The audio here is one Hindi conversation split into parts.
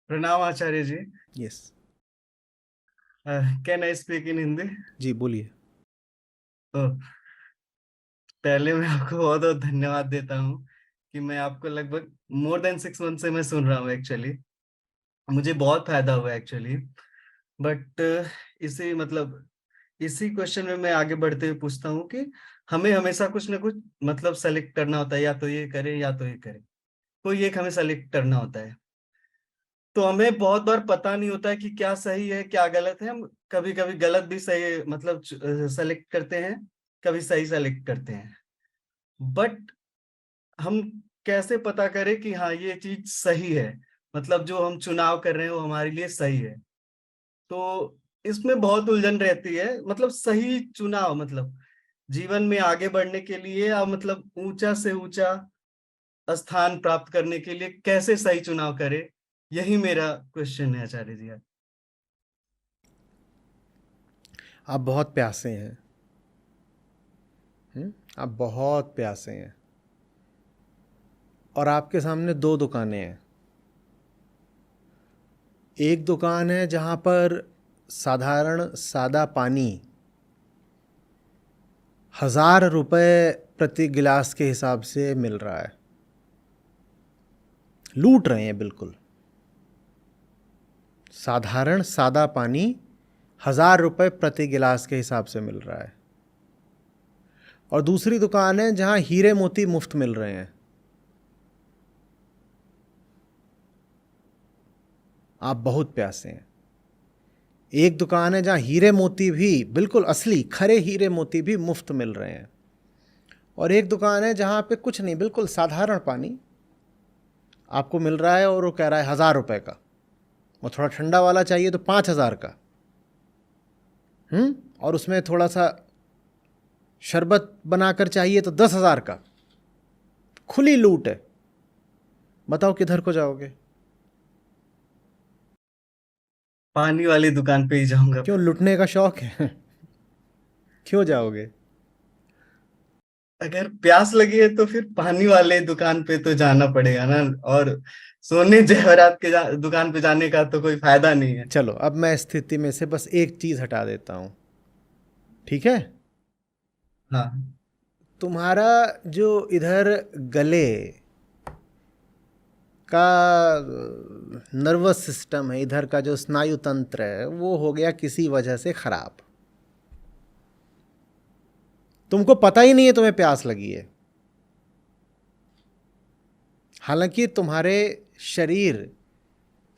प्रणाम Acharya ji. Yes. Can I speak in Hindi? जी बोलिए। तो पहले मैं आपको बहुत बहुत धन्यवाद देता हूँ कि मैं आपको लगभग मोर देन 6 मंथ से मैं सुन रहा हूँ एक्चुअली। मुझे बहुत फायदा हुआ एक्चुअली। बट इसी मतलब इसी क्वेश्चन में मैं आगे बढ़ते हुए पूछता हूँ कि हमें हमेशा कुछ ना कुछ मतलब सेलेक्ट करना होता है, या तो ये करें या तो ये करें। कोई एक हमें सेलेक्ट करना होता है। तो हमें बहुत बार पता नहीं होता है कि क्या सही है क्या गलत है। हम कभी कभी गलत भी सही मतलब सेलेक्ट करते हैं, कभी सही सेलेक्ट करते हैं। बट हम कैसे पता करें कि हाँ ये चीज सही है, मतलब जो हम चुनाव कर रहे हैं वो हमारे लिए सही है। तो इसमें बहुत उलझन रहती है, मतलब सही चुनाव मतलब जीवन में आगे बढ़ने के लिए या मतलब ऊंचा से ऊंचा स्थान प्राप्त करने के लिए कैसे सही चुनाव करें। यही मेरा क्वेश्चन है आचार्य जी। आप बहुत प्यासे हैं। आप बहुत प्यासे हैं। और आपके सामने दो दुकानें हैं। एक दुकान है जहाँ पर साधारण सादा पानी 1,000 रुपये प्रति गिलास के हिसाब से मिल रहा है। लूट रहे हैं बिल्कुल। साधारण सादा पानी 1,000 रुपये प्रति गिलास के हिसाब से मिल रहा है। और दूसरी दुकान है जहाँ हीरे मोती मुफ्त मिल रहे हैं। आप बहुत प्यासे हैं। एक दुकान है जहाँ हीरे मोती भी बिल्कुल असली खरे हीरे मोती भी मुफ्त मिल रहे हैं। और एक दुकान है जहाँ पे कुछ नहीं, बिल्कुल साधारण पानी आपको मिल रहा है और वो कह रहा है 1,000 रुपये का। वो थोड़ा ठंडा वाला चाहिए तो 5,000 का। और उसमें थोड़ा सा शरबत बनाकर चाहिए तो 10,000 का। खुली लूट है। बताओ किधर को जाओगे? पानी वाली दुकान पे ही जाऊंगा क्यों, फिर। लुटने का शौक है? क्यों जाओगे? अगर प्यास लगी है तो फिर पानी वाले दुकान पे तो जाना पड़ेगा ना। और सोने जेवरात के दुकान पे जाने का तो कोई फायदा नहीं है। चलो अब मैं इस स्थिति में से बस एक चीज़ हटा देता हूँ। ठीक है? हाँ। तुम्हारा जो इधर गले का नर्वस सिस्टम है, इधर का जो स्नायु तंत्र है, वो हो गया किसी वजह से खराब। तुमको पता ही नहीं है तुम्हें प्यास लगी है। हालांकि तुम्हारे शरीर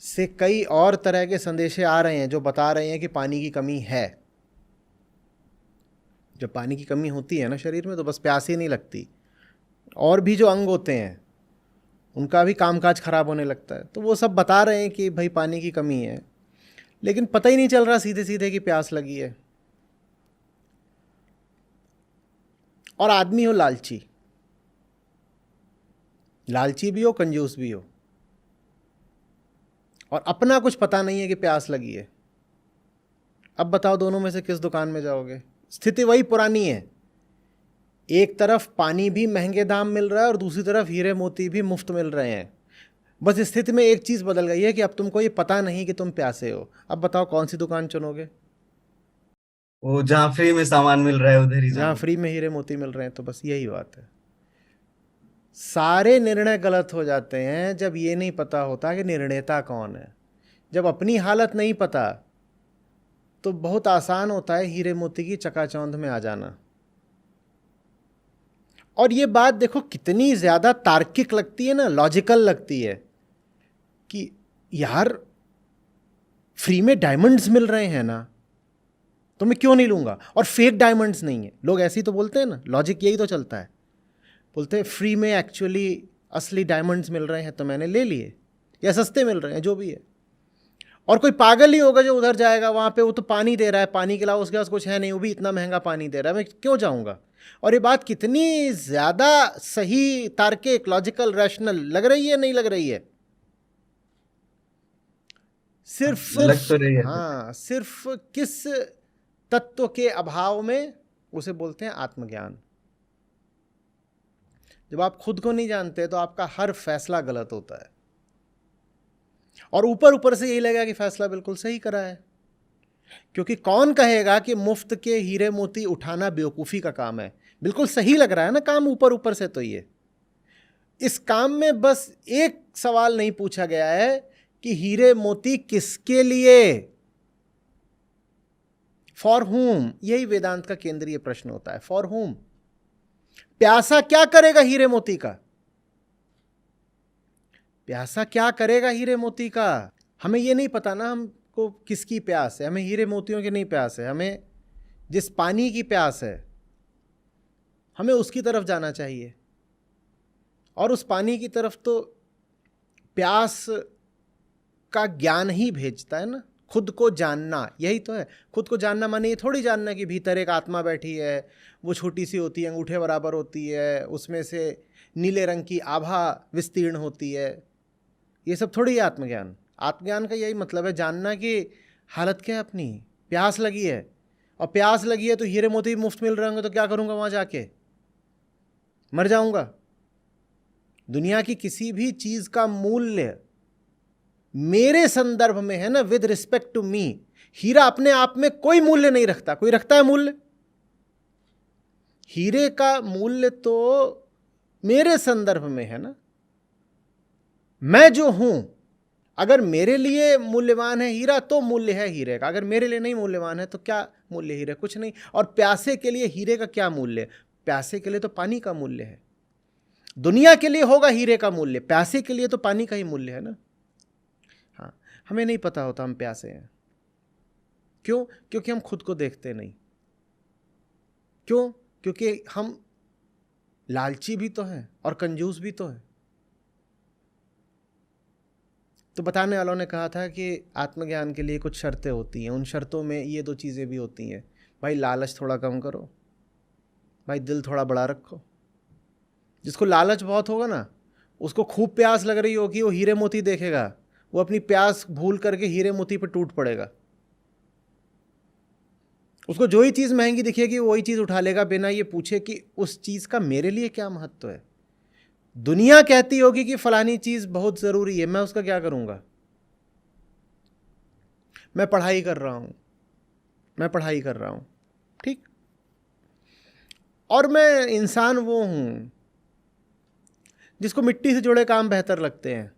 से कई और तरह के संदेशे आ रहे हैं जो बता रहे हैं कि पानी की कमी है। जब पानी की कमी होती है ना शरीर में, तो बस प्यास ही नहीं लगती, और भी जो अंग होते हैं उनका भी कामकाज खराब होने लगता है। तो वो सब बता रहे हैं कि भाई पानी की कमी है, लेकिन पता ही नहीं चल रहा सीधे सीधे कि प्यास लगी है। और आदमी हो लालची, लालची भी हो कंजूस भी हो, और अपना कुछ पता नहीं है कि प्यास लगी है। अब बताओ दोनों में से किस दुकान में जाओगे? स्थिति वही पुरानी है। एक तरफ पानी भी महंगे दाम मिल रहा है और दूसरी तरफ हीरे मोती भी मुफ्त मिल रहे हैं। बस स्थिति में एक चीज़ बदल गई है कि अब तुमको ये पता नहीं कि तुम प्यासे हो। अब बताओ कौन सी दुकान चुनोगे? वो जहाँ फ्री में सामान मिल रहा है उधर ही जहाँ जाऊंगा। फ्री में हीरे मोती मिल रहे हैं। तो बस यही बात है। सारे निर्णय गलत हो जाते हैं जब ये नहीं पता होता कि निर्णेता कौन है। जब अपनी हालत नहीं पता तो बहुत आसान होता है हीरे मोती की चकाचौंध में आ जाना। और ये बात देखो कितनी ज़्यादा तार्किक लगती है ना, लॉजिकल लगती है कि यार फ्री में डायमंड्स मिल रहे हैं ना, तो मैं क्यों नहीं लूँगा। और फेक डायमंड्स नहीं है। लोग ऐसे ही तो बोलते हैं ना, लॉजिक यही तो चलता है। बोलते हैं फ्री में एक्चुअली असली डायमंड्स मिल रहे हैं तो मैंने ले लिए, या सस्ते मिल रहे हैं, जो भी है। और कोई पागल ही होगा जो उधर जाएगा, वहाँ पे वो तो पानी दे रहा है, पानी के अलावा उसके पास कुछ है नहीं, वो भी इतना महंगा पानी दे रहा है, मैं क्यों जाऊँगा। और ये बात कितनी ज़्यादा सही, तार्किक, लॉजिकल, रैशनल लग रही है, नहीं लग रही है? लग सिर्फ, तो रही है। हाँ, सिर्फ किस तत्व के अभाव में? उसे बोलते हैं आत्मज्ञान। जब आप खुद को नहीं जानते तो आपका हर फैसला गलत होता है। और ऊपर ऊपर से यही लगेगा कि फैसला बिल्कुल सही करा है, क्योंकि कौन कहेगा कि मुफ्त के हीरे मोती उठाना बेवकूफ़ी का काम है। बिल्कुल सही लग रहा है ना काम ऊपर ऊपर से। तो ये इस काम में बस एक सवाल नहीं पूछा गया है कि हीरे मोती किसके लिए, फॉर हुम। यही वेदांत का केंद्रीय प्रश्न होता है, फॉर हुम। प्यासा क्या करेगा हीरे मोती का? प्यासा क्या करेगा हीरे मोती का? हमें ये नहीं पता ना हमको किसकी प्यास है। हमें हीरे मोतियों की नहीं प्यास है, हमें जिस पानी की प्यास है हमें उसकी तरफ जाना चाहिए। और उस पानी की तरफ तो प्यास का ज्ञान ही भेजता है ना, खुद को जानना। यही तो है, खुद को जानना माने ये थोड़ी जानना कि भीतर एक आत्मा बैठी है, वो छोटी सी होती है, अंगूठे बराबर होती है, उसमें से नीले रंग की आभा विस्तीर्ण होती है। ये सब थोड़ी है आत्मज्ञान। आत्मज्ञान का यही मतलब है, जानना कि हालत क्या है अपनी, प्यास लगी है। और प्यास लगी है तो हीरे मोती मुफ्त मिल रहे होंगे तो क्या करूँगा वहाँ जाके? मर जाऊँगा। दुनिया की किसी भी चीज़ का मूल्य मेरे संदर्भ में है ना, विद रिस्पेक्ट टू मी। हीरा अपने आप में कोई मूल्य नहीं रखता। कोई रखता है मूल्य? हीरे का मूल्य तो मेरे संदर्भ में है ना, मैं जो हूं। अगर मेरे लिए मूल्यवान है हीरा तो मूल्य है हीरे का, अगर मेरे लिए नहीं मूल्यवान है तो क्या मूल्य हीरे? कुछ नहीं। और प्यासे के लिए हीरे का क्या मूल्य? प्यासे के लिए तो पानी का मूल्य है। दुनिया के लिए होगा हीरे का मूल्य, प्यासे के लिए तो पानी का ही मूल्य है ना। हाँ, हमें नहीं पता होता हम प्यासे हैं। क्यों? क्योंकि हम खुद को देखते नहीं। क्यों? क्योंकि हम लालची भी तो हैं और कंजूस भी तो हैं। तो बताने वालों ने कहा था कि आत्मज्ञान के लिए कुछ शर्तें होती हैं, उन शर्तों में ये दो चीज़ें भी होती हैं। भाई लालच थोड़ा कम करो, भाई दिल थोड़ा बड़ा रखो। जिसको लालच बहुत होगा ना, उसको खूब प्यास लग रही होगी, वो हीरे मोती देखेगा, वो अपनी प्यास भूल करके हीरे मोती पर टूट पड़ेगा। उसको जो ही चीज़ महंगी दिखेगी वही चीज़ उठा लेगा, बिना ये पूछे कि उस चीज़ का मेरे लिए क्या महत्व है। दुनिया कहती होगी कि फलानी चीज़ बहुत ज़रूरी है, मैं उसका क्या करूँगा? मैं पढ़ाई कर रहा हूँ, मैं पढ़ाई कर रहा हूँ, ठीक। और मैं इंसान वो हूँ जिसको मिट्टी से जुड़े काम बेहतर लगते हैं।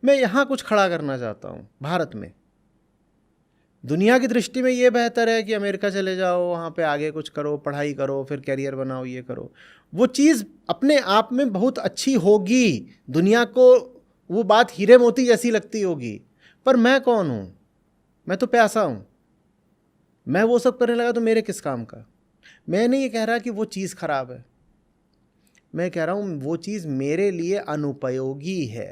मैं यहाँ कुछ खड़ा करना चाहता हूँ भारत में। दुनिया की दृष्टि में ये बेहतर है कि अमेरिका चले जाओ, वहाँ पे आगे कुछ करो, पढ़ाई करो, फिर कैरियर बनाओ, ये करो। वो चीज़ अपने आप में बहुत अच्छी होगी, दुनिया को वो बात हीरे मोती जैसी लगती होगी। पर मैं कौन हूँ? मैं तो प्यासा हूँ। मैं वो सब करने लगा तो मेरे किस काम का? मैं नहीं ये कह रहा कि वो चीज़ खराब है, मैं कह रहा हूँ वो चीज़ मेरे लिए अनुपयोगी है।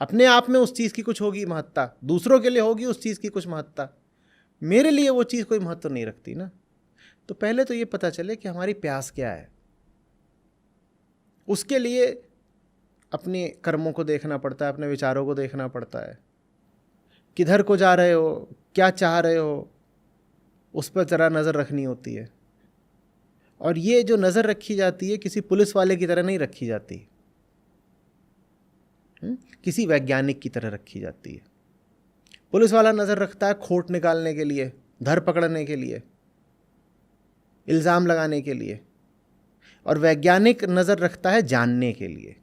अपने आप में उस चीज़ की कुछ होगी महत्ता, दूसरों के लिए होगी उस चीज़ की कुछ महत्ता, मेरे लिए वो चीज़ कोई महत्व नहीं रखती ना। तो पहले तो ये पता चले कि हमारी प्यास क्या है। उसके लिए अपने कर्मों को देखना पड़ता है, अपने विचारों को देखना पड़ता है। किधर को जा रहे हो, क्या चाह रहे हो, उस पर ज़रा नज़र रखनी होती है। और ये जो नज़र रखी जाती है किसी पुलिस वाले की तरह नहीं रखी जाती, किसी वैज्ञानिक की तरह रखी जाती है। पुलिस वाला नज़र रखता है खोट निकालने के लिए, धर पकड़ने के लिए, इल्ज़ाम लगाने के लिए, और वैज्ञानिक नज़र रखता है जानने के लिए।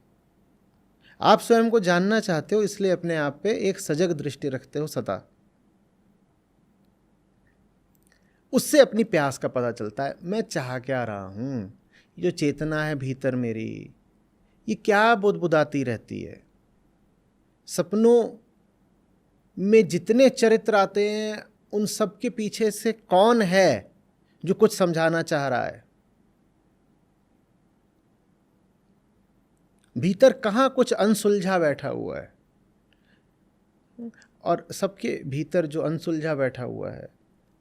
आप स्वयं को जानना चाहते हो, इसलिए अपने आप पे एक सजग दृष्टि रखते हो सदा। उससे अपनी प्यास का पता चलता है, मैं चाह क्या रहा हूँ, जो चेतना है भीतर मेरी, ये क्या बुदबुदाती रहती है। सपनों में जितने चरित्र आते हैं उन सब के पीछे से कौन है जो कुछ समझाना चाह रहा है? भीतर कहाँ कुछ अनसुलझा बैठा हुआ है। और सबके भीतर जो अनसुलझा बैठा हुआ है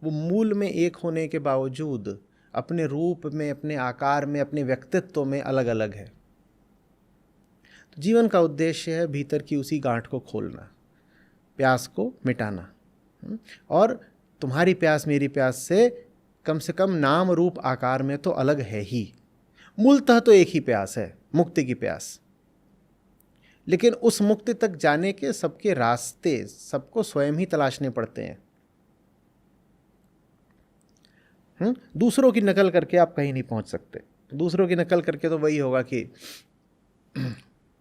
वो मूल में एक होने के बावजूद अपने रूप में, अपने आकार में, अपने व्यक्तित्व में अलग अलग है। तो जीवन का उद्देश्य है भीतर की उसी गांठ को खोलना, प्यास को मिटाना। और तुम्हारी प्यास मेरी प्यास से कम नाम रूप आकार में तो अलग है ही। मूलतः तो एक ही प्यास है, मुक्ति की प्यास। लेकिन उस मुक्ति तक जाने के सबके रास्ते सबको स्वयं ही तलाशने पड़ते हैं। दूसरों की नकल करके आप कहीं नहीं पहुंच सकते। दूसरों की नकल करके तो वही होगा कि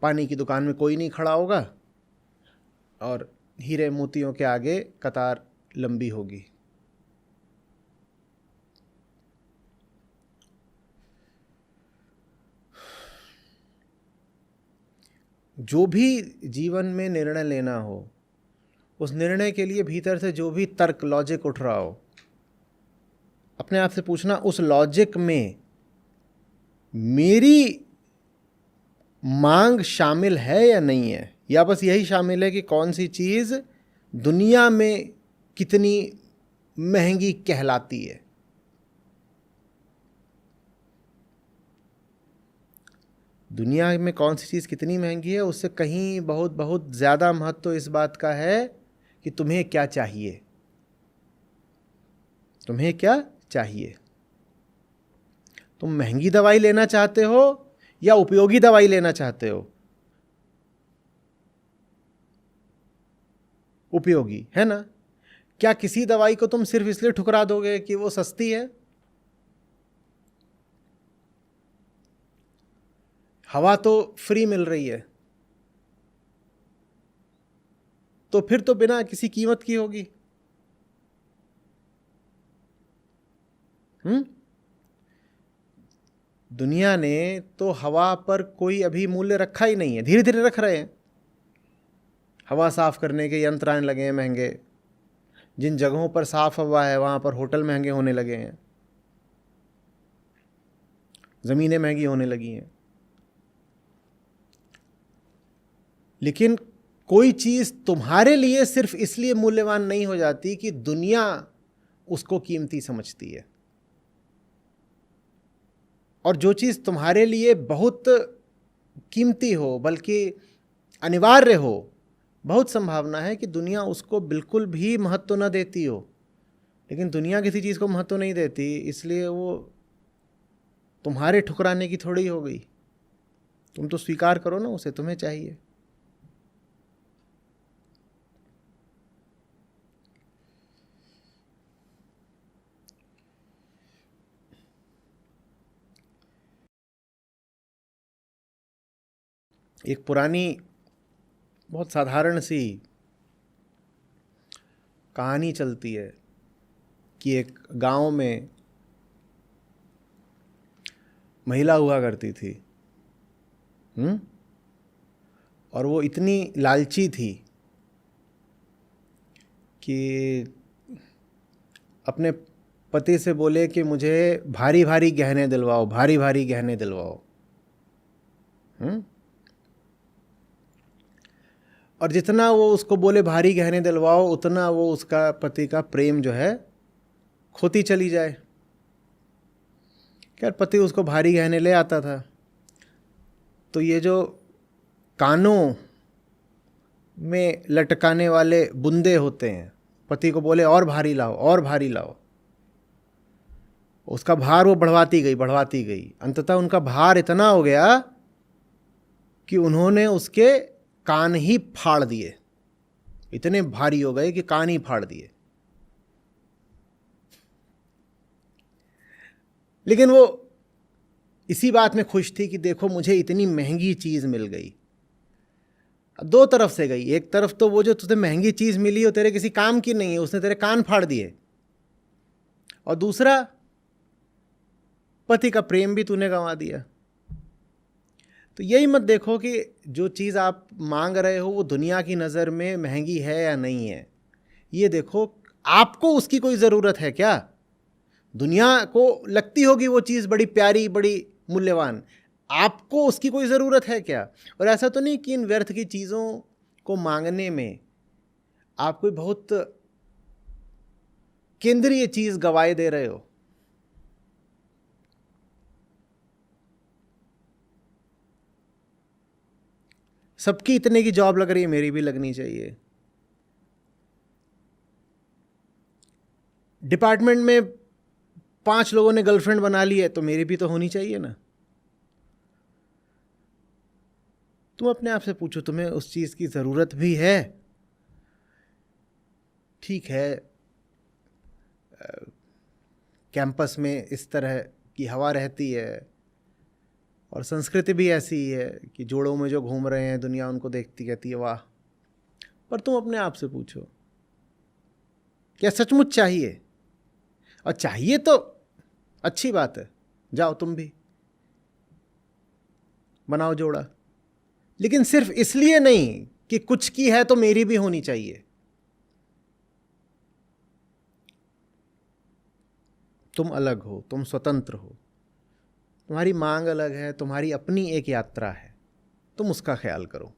पानी की दुकान में कोई नहीं खड़ा होगा और हीरे मोतियों के आगे कतार लंबी होगी। जो भी जीवन में निर्णय लेना हो, उस निर्णय के लिए भीतर से जो भी तर्क, लॉजिक उठ रहा हो, अपने आप से पूछना उस लॉजिक में मेरी मांग शामिल है या नहीं है, या बस यही शामिल है कि कौन सी चीज़ दुनिया में कितनी महंगी कहलाती है। दुनिया में कौन सी चीज़ कितनी महंगी है, उससे कहीं बहुत बहुत ज़्यादा महत्व तो इस बात का है कि तुम्हें क्या चाहिए। तुम्हें क्या चाहिए? तुम महंगी दवाई लेना चाहते हो या उपयोगी दवाई लेना चाहते हो? उपयोगी, है ना? क्या किसी दवाई को तुम सिर्फ इसलिए ठुकरा दोगे कि वो सस्ती है? हवा तो फ्री मिल रही है, तो फिर तो बिना किसी कीमत की होगी। दुनिया ने तो हवा पर कोई अभी मूल्य रखा ही नहीं है, धीरे धीरे रख रहे हैं। हवा साफ करने के यंत्र आने लगे हैं महंगे। जिन जगहों पर साफ हवा है वहाँ पर होटल महंगे होने लगे हैं, ज़मीनें महंगी होने लगी हैं। लेकिन कोई चीज़ तुम्हारे लिए सिर्फ इसलिए मूल्यवान नहीं हो जाती कि दुनिया उसको कीमती समझती है। और जो चीज़ तुम्हारे लिए बहुत कीमती हो, बल्कि अनिवार्य हो, बहुत संभावना है कि दुनिया उसको बिल्कुल भी महत्व न देती हो। लेकिन दुनिया किसी चीज़ को महत्व नहीं देती, इसलिए वो तुम्हारे ठुकराने की थोड़ी हो गई। तुम तो स्वीकार करो ना उसे, तुम्हें चाहिए। एक पुरानी बहुत साधारण सी कहानी चलती है कि एक गांव में महिला हुआ करती थी। और वो इतनी लालची थी कि अपने पति से बोले कि मुझे भारी भारी गहने दिलवाओ, भारी भारी गहने दिलवाओ। और जितना वो उसको बोले भारी गहने दिलवाओ, उतना वो उसका पति का प्रेम जो है खोती चली जाए। खैर, पति उसको भारी गहने ले आता था। तो ये जो कानों में लटकाने वाले बुंदे होते हैं, पति को बोले और भारी लाओ, और भारी लाओ। उसका भार वो बढ़वाती गई। अंततः उनका भार इतना हो गया कि उन्होंने उसके कान ही फाड़ दिए। इतने भारी हो गए कि कान ही फाड़ दिए। लेकिन वो इसी बात में खुश थी कि देखो मुझे इतनी महंगी चीज़ मिल गई। दो तरफ से गई। एक तरफ तो वो जो तुझे महंगी चीज़ मिली वो तेरे किसी काम की नहीं है, उसने तेरे कान फाड़ दिए। और दूसरा, पति का प्रेम भी तूने गंवा दिया। तो यही मत देखो कि जो चीज़ आप मांग रहे हो वो दुनिया की नज़र में महंगी है या नहीं है। ये देखो आपको उसकी कोई ज़रूरत है क्या? दुनिया को लगती होगी वो चीज़ बड़ी प्यारी, बड़ी मूल्यवान, आपको उसकी कोई ज़रूरत है क्या? और ऐसा तो नहीं कि इन व्यर्थ की चीज़ों को मांगने में आप कोई बहुत केंद्रीय चीज़ गवाए दे रहे हो। सबकी इतने की जॉब लग रही है, मेरी भी लगनी चाहिए। डिपार्टमेंट में 5 लोगों ने गर्लफ्रेंड बना ली है, तो मेरी भी तो होनी चाहिए ना। तुम अपने आप से पूछो, तुम्हें उस चीज़ की ज़रूरत भी है? ठीक है, कैंपस में इस तरह की हवा रहती है और संस्कृति भी ऐसी ही है कि जोड़ों में जो घूम रहे हैं दुनिया उनको देखती कहती है वाह। पर तुम अपने आप से पूछो, क्या सचमुच चाहिए? और चाहिए तो अच्छी बात है, जाओ तुम भी बनाओ जोड़ा, लेकिन सिर्फ इसलिए नहीं कि कुछ की है तो मेरी भी होनी चाहिए। तुम अलग हो, तुम स्वतंत्र हो, तुम्हारी मांग अलग है, तुम्हारी अपनी एक यात्रा है, तुम उसका ख्याल करो।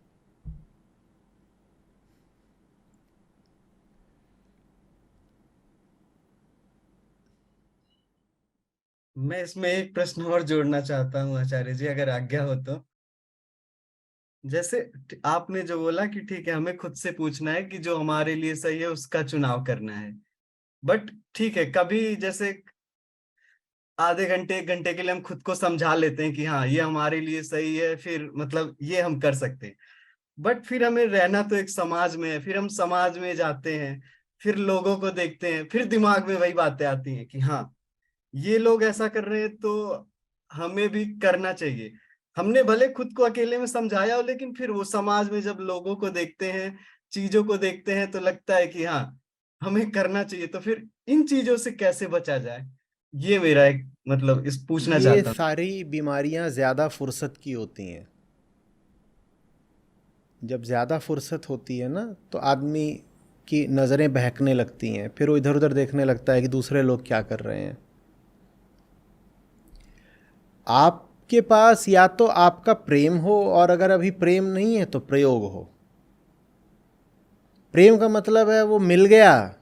मैं इसमें एक प्रश्न और जोड़ना चाहता हूँ आचार्य जी, अगर आज्ञा हो तो। जैसे आपने जो बोला कि ठीक है, हमें खुद से पूछना है कि जो हमारे लिए सही है उसका चुनाव करना है। बट ठीक है, कभी जैसे आधे घंटे 1 घंटे के लिए हम खुद को समझा लेते हैं कि हाँ ये हमारे लिए सही है, फिर मतलब ये हम कर सकते हैं। बट फिर हमें रहना तो एक समाज में है, फिर हम समाज में जाते हैं, फिर लोगों को देखते हैं, फिर दिमाग में वही बातें आती हैं कि हाँ ये लोग ऐसा कर रहे हैं तो हमें भी करना चाहिए। हमने भले खुद को अकेले में समझाया हो, लेकिन फिर वो समाज में जब लोगों को देखते हैं, चीजों को देखते हैं, तो लगता है कि हाँ हमें करना चाहिए। तो फिर इन चीजों से कैसे बचा जाए, ये मेरा एक मतलब इस पूछना ये चाहता हूँ। सारी बीमारियां ज़्यादा फुर्सत की होती हैं। जब ज़्यादा फुर्सत होती है ना तो आदमी की नज़रें बहकने लगती हैं, फिर वो इधर उधर देखने लगता है कि दूसरे लोग क्या कर रहे हैं। आपके पास या तो आपका प्रेम हो, और अगर अभी प्रेम नहीं है तो प्रयोग हो। प्रेम का मतलब है वो मिल गया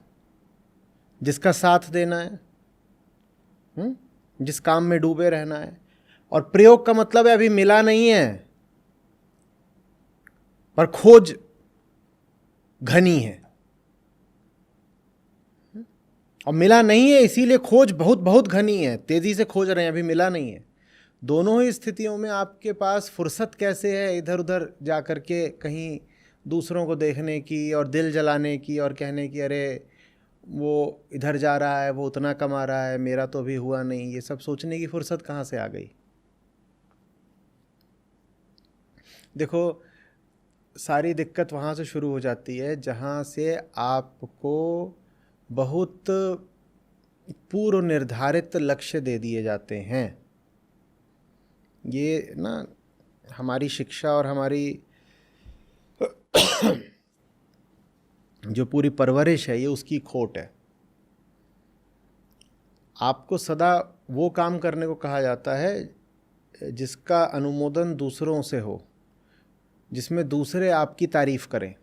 जिसका साथ देना है, जिस काम में डूबे रहना है। और प्रयोग का मतलब है अभी मिला नहीं है पर खोज घनी है, और मिला नहीं है इसीलिए खोज बहुत बहुत घनी है, तेजी से खोज रहे हैं, अभी मिला नहीं है। दोनों ही स्थितियों में आपके पास फुर्सत कैसे है इधर उधर जा कर के कहीं दूसरों को देखने की और दिल जलाने की और कहने की अरे वो इधर जा रहा है, वो उतना कमा रहा है, मेरा तो अभी हुआ नहीं। ये सब सोचने की फुर्सत कहाँ से आ गई? देखो, सारी दिक्कत वहाँ से शुरू हो जाती है जहाँ से आपको बहुत पूर्व निर्धारित लक्ष्य दे दिए जाते हैं। ये ना हमारी शिक्षा और हमारी जो पूरी परवरिश है ये उसकी खोट है। आपको सदा वो काम करने को कहा जाता है जिसका अनुमोदन दूसरों से हो, जिसमें दूसरे आपकी तारीफ करें।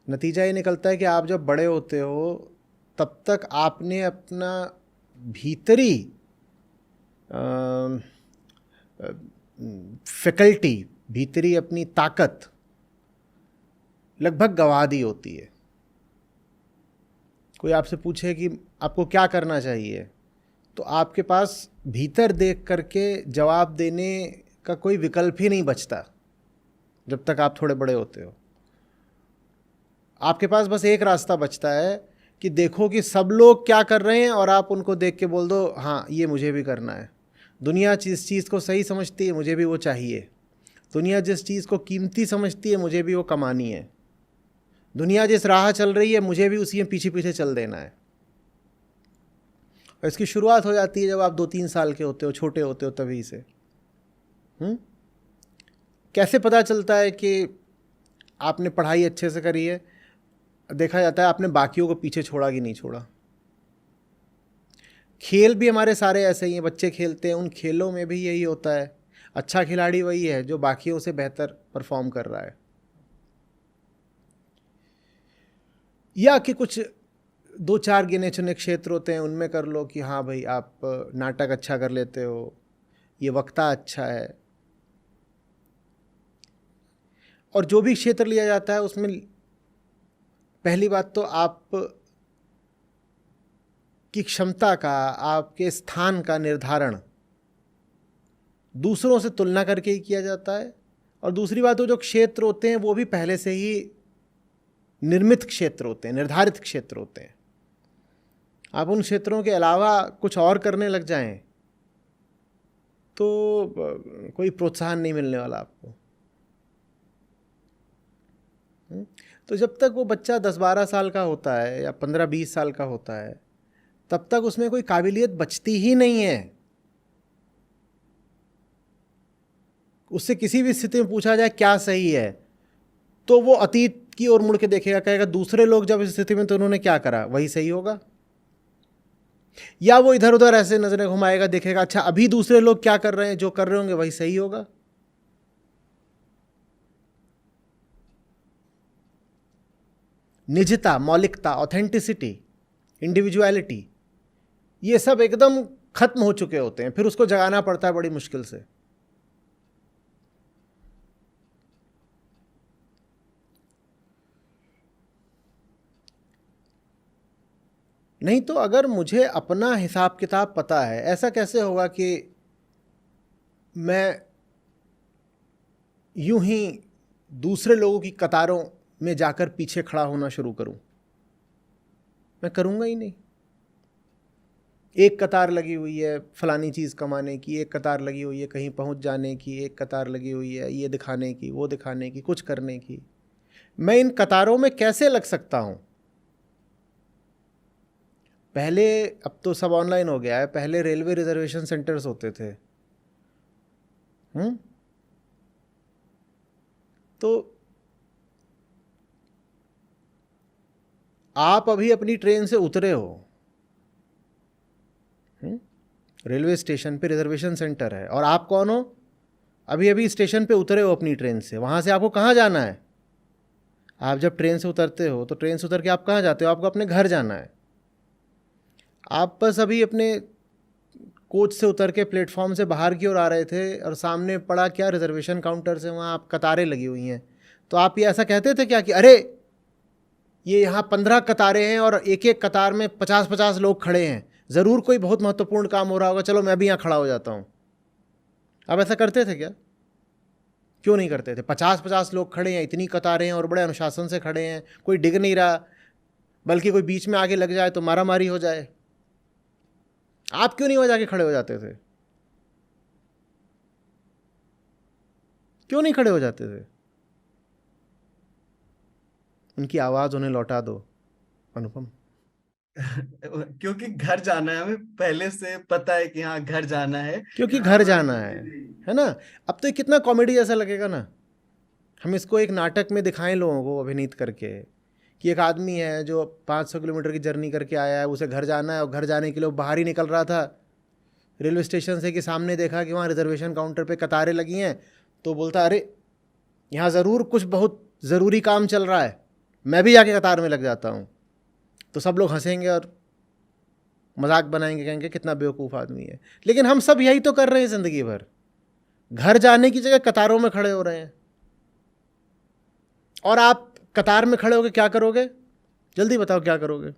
नतीजा ये निकलता है कि आप जब बड़े होते हो तब तक आपने अपना भीतरी फैकल्टी, भीतरी अपनी ताकत लगभग गंवा दी होती है। कोई आपसे पूछे कि आपको क्या करना चाहिए, तो आपके पास भीतर देख करके जवाब देने का कोई विकल्प ही नहीं बचता जब तक आप थोड़े बड़े होते हो। आपके पास बस एक रास्ता बचता है कि देखो कि सब लोग क्या कर रहे हैं और आप उनको देख के बोल दो हाँ ये मुझे भी करना है। दुनिया जिस चीज़ को सही समझती है मुझे भी वो चाहिए। दुनिया जिस चीज़ को कीमती समझती है मुझे भी वो कमानी है। दुनिया जिस राह चल रही है मुझे भी उसी में पीछे पीछे चल देना है। और इसकी शुरुआत हो जाती है जब आप 2-3 साल के होते हो, छोटे होते हो, तभी से। कैसे पता चलता है कि आपने पढ़ाई अच्छे से करी है? देखा जाता है आपने बाकियों को पीछे छोड़ा कि नहीं छोड़ा। खेल भी हमारे सारे ऐसे ही हैं, बच्चे खेलते हैं, उन खेलों में भी यही होता है। अच्छा खिलाड़ी वही है जो बाकियों से बेहतर परफॉर्म कर रहा है। या कि कुछ 2-4 गिने चुने क्षेत्र होते हैं उनमें कर लो कि हाँ भाई आप नाटक अच्छा कर लेते हो, ये वक्ता अच्छा है। और जो भी क्षेत्र लिया जाता है उसमें पहली बात तो आप की क्षमता का, आपके स्थान का निर्धारण दूसरों से तुलना करके ही किया जाता है। और दूसरी बात, वो जो क्षेत्र होते हैं वो भी पहले से ही निर्मित क्षेत्र होते हैं, निर्धारित क्षेत्र होते हैं। आप उन क्षेत्रों के अलावा कुछ और करने लग जाएं तो कोई प्रोत्साहन नहीं मिलने वाला आपको। तो जब तक वो बच्चा 10-12 साल का होता है या 15-20 साल का होता है, तब तक उसमें कोई काबिलियत बचती ही नहीं है। उससे किसी भी स्थिति में पूछा जाए क्या सही है, तो वो अतीत की ओर मुड़ के देखेगा, कहेगा दूसरे लोग जब इस स्थिति में तो उन्होंने क्या करा, वही सही होगा। या वो इधर उधर ऐसे नजरें घुमाएगा, देखेगा अच्छा अभी दूसरे लोग क्या कर रहे हैं, जो कर रहे होंगे वही सही होगा। निजता, मौलिकता, ऑथेंटिसिटी, इंडिविजुअलिटी, ये सब एकदम खत्म हो चुके होते हैं। फिर उसको जगाना पड़ता है बड़ी मुश्किल से। नहीं तो अगर मुझे अपना हिसाब किताब पता है, ऐसा कैसे होगा कि मैं यूं ही दूसरे लोगों की कतारों में जाकर पीछे खड़ा होना शुरू करूं? मैं करूंगा ही नहीं। एक कतार लगी हुई है फलानी चीज़ कमाने की, एक कतार लगी हुई है कहीं पहुंच जाने की, एक कतार लगी हुई है ये दिखाने की, वो दिखाने की, कुछ करने की। मैं इन कतारों में कैसे लग सकता हूं? पहले, अब तो सब ऑनलाइन हो गया है, पहले रेलवे रिजर्वेशन सेंटर्स होते थे। तो आप अभी अपनी ट्रेन से उतरे हो, रेलवे स्टेशन पे रिजर्वेशन सेंटर है, और आप कौन हो? अभी अभी स्टेशन पे उतरे हो अपनी ट्रेन से। वहाँ से आपको कहाँ जाना है? आप जब ट्रेन से उतरते हो तो ट्रेन से उतर के आप कहाँ जाते हो? आपको अपने घर जाना है। आप बस अभी अपने कोच से उतर के प्लेटफॉर्म से बाहर की ओर आ रहे थे और सामने पड़ा क्या, रिजर्वेशन काउंटर से वहाँ आप कतारें लगी हुई हैं। तो आप ये ऐसा कहते थे क्या कि अरे ये यहाँ 15 कतारें हैं और एक एक कतार में 50-50 लोग खड़े हैं, ज़रूर कोई बहुत महत्वपूर्ण काम हो रहा होगा, चलो मैं भी यहाँ खड़ा हो जाता हूँ। आप ऐसा करते थे क्या? क्यों नहीं करते थे? 50-50 लोग खड़े हैं, इतनी कतारें हैं और बड़े अनुशासन से खड़े हैं, कोई डिग नहीं रहा, बल्कि कोई बीच में आगे लग जाए तो मारामारी हो जाए। आप क्यों नहीं वहाँ जाके खड़े हो जाते थे? क्यों नहीं खड़े हो जाते थे? उनकी आवाज़ उन्हें लौटा दो अनुपम। क्योंकि घर जाना है, हमें पहले से पता है कि हाँ घर जाना है। क्योंकि घर जाना है ना। अब तो ये कितना कॉमेडी जैसा लगेगा ना, हम इसको एक नाटक में दिखाएं लोगों को अभिनीत करके कि एक आदमी है जो 500 किलोमीटर की जर्नी करके आया है, उसे घर जाना है, और घर जाने के लिए वो बाहर ही निकल रहा था रेलवे स्टेशन से कि सामने देखा कि वहाँ रिजर्वेशन काउंटर पे कतारें लगी हैं, तो बोलता अरे यहाँ ज़रूर कुछ बहुत ज़रूरी काम चल रहा है, मैं भी जाके कतार में लग जाता हूँ। तो सब लोग हंसेंगे और मजाक बनाएंगे, कहेंगे कितना बेवकूफ़ आदमी है। लेकिन हम सब यही तो कर रहे हैं ज़िंदगी भर, घर जाने की जगह कतारों में खड़े हो रहे हैं। और आप कतार में खड़े होकर क्या करोगे? जल्दी बताओ क्या करोगे?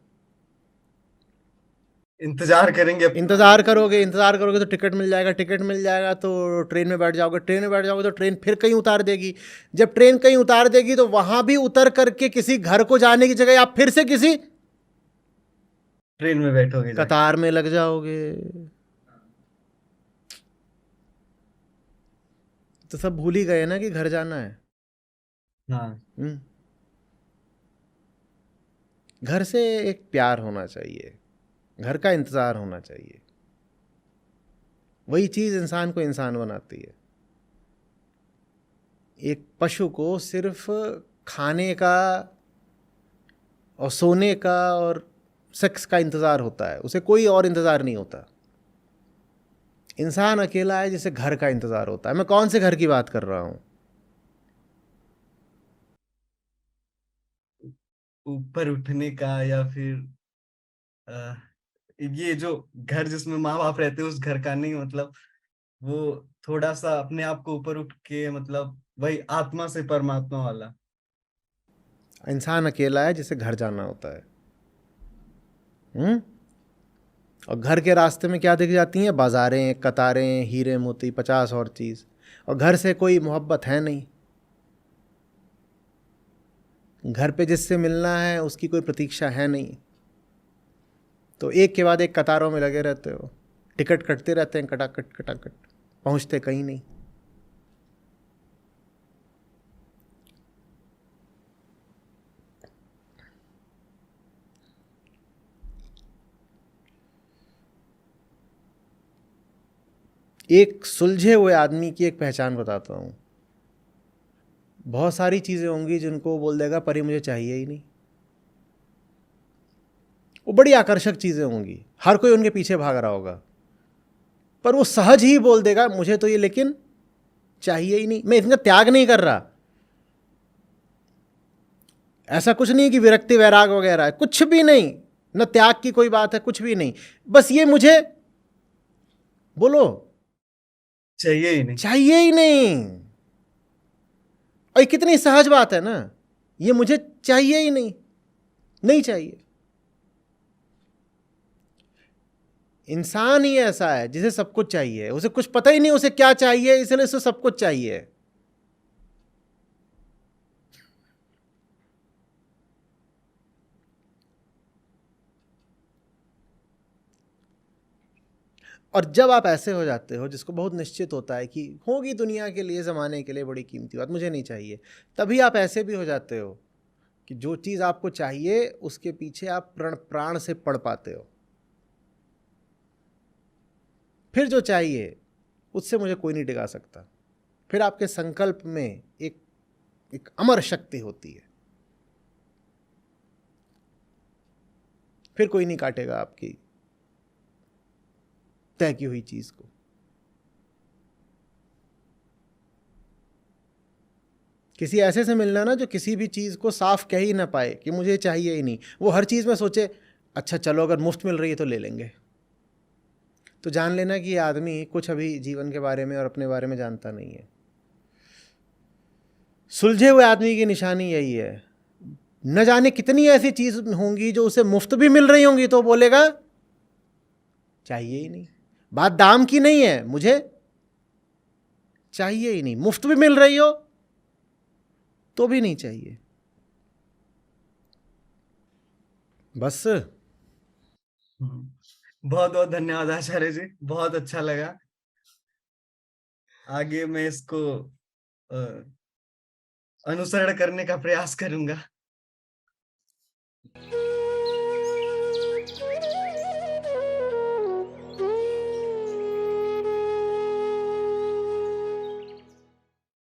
इंतजार करेंगे। इंतज़ार करोगे, इंतज़ार करोगे तो टिकट मिल जाएगा, टिकट मिल जाएगा तो ट्रेन में बैठ जाओगे, ट्रेन में बैठ जाओगे तो ट्रेन फिर कहीं उतार देगी। जब ट्रेन कहीं उतार देगी तो वहाँ भी उतर करके किसी घर को जाने की जगह आप फिर से किसी ट्रेन में बैठोगे, कतार में लग जाओगे। तो सब भूल ही गए ना कि घर जाना है। हाँ। घर से एक प्यार होना चाहिए, घर का इंतज़ार होना चाहिए। वही चीज़ इंसान को इंसान बनाती है। एक पशु को सिर्फ खाने का और सोने का और सेक्स का इंतज़ार होता है, उसे कोई और इंतज़ार नहीं होता। इंसान अकेला है जिसे घर का इंतज़ार होता है। मैं कौन से घर की बात कर रहा हूँ? ऊपर उठने का, या फिर अ, ये जो घर जिसमें माँ बाप रहते हैं उस घर का नहीं, मतलब वो थोड़ा सा अपने आप को ऊपर उठ के, मतलब वही आत्मा से परमात्मा वाला। इंसान अकेला है जिसे घर जाना होता है। और घर के रास्ते में क्या दिख जाती हैं? बाजारें, कतारें, हीरे मोती, 50 और चीज़। और घर से कोई मोहब्बत है नहीं। घर पे जिससे मिलना है उसकी कोई प्रतीक्षा है नहीं। तो एक के बाद एक कतारों में लगे रहते हो, टिकट कटते रहते हैं, कटाकट कटाकट, पहुंचते कहीं नहीं। एक सुलझे हुए आदमी की एक पहचान बताता हूं। बहुत सारी चीज़ें होंगी जिनको वो बोल देगा पर ये मुझे चाहिए ही नहीं। वो बड़ी आकर्षक चीज़ें होंगी, हर कोई उनके पीछे भाग रहा होगा, पर वो सहज ही बोल देगा मुझे तो ये लेकिन चाहिए ही नहीं। मैं इनका त्याग नहीं कर रहा, ऐसा कुछ नहीं कि विरक्ति वैराग वगैरह है, कुछ भी नहीं, न त्याग की कोई बात है, कुछ भी नहीं। बस ये मुझे, बोलो, चाहिए ही नहीं। चाहिए ही नहीं। और ये कितनी सहज बात है ना, ये मुझे चाहिए ही नहीं, नहीं चाहिए। इंसान ही ऐसा है जिसे सब कुछ चाहिए, उसे कुछ पता ही नहीं उसे क्या चाहिए, इसलिए उसे सब कुछ चाहिए। और जब आप ऐसे हो जाते हो जिसको बहुत निश्चित होता है कि होगी दुनिया के लिए, ज़माने के लिए बड़ी कीमती बात, मुझे नहीं चाहिए, तभी आप ऐसे भी हो जाते हो कि जो चीज़ आपको चाहिए उसके पीछे आप प्राण प्राण से पड़ पाते हो। फिर जो चाहिए उससे मुझे कोई नहीं टिका सकता। फिर आपके संकल्प में एक एक अमर शक्ति होती है, फिर कोई नहीं काटेगा आपकी तय की हुई चीज़ को। किसी ऐसे से मिलना ना जो किसी भी चीज़ को साफ कह ही ना पाए कि मुझे चाहिए ही नहीं, वो हर चीज़ में सोचे अच्छा चलो अगर मुफ्त मिल रही है तो ले लेंगे। तो जान लेना कि ये आदमी कुछ अभी जीवन के बारे में और अपने बारे में जानता नहीं है। सुलझे हुए आदमी की निशानी यही है। न जाने कितनी ऐसी चीज़ होंगी जो उसे मुफ्त भी मिल रही होंगी तो बोलेगा चाहिए ही नहीं। बात दाम की नहीं है, मुझे चाहिए ही नहीं। मुफ्त भी मिल रही हो तो भी नहीं चाहिए। बस। बहुत बहुत धन्यवाद आचार्य जी, बहुत अच्छा लगा। आगे मैं इसको अ, अनुसरण करने का प्रयास करूंगा।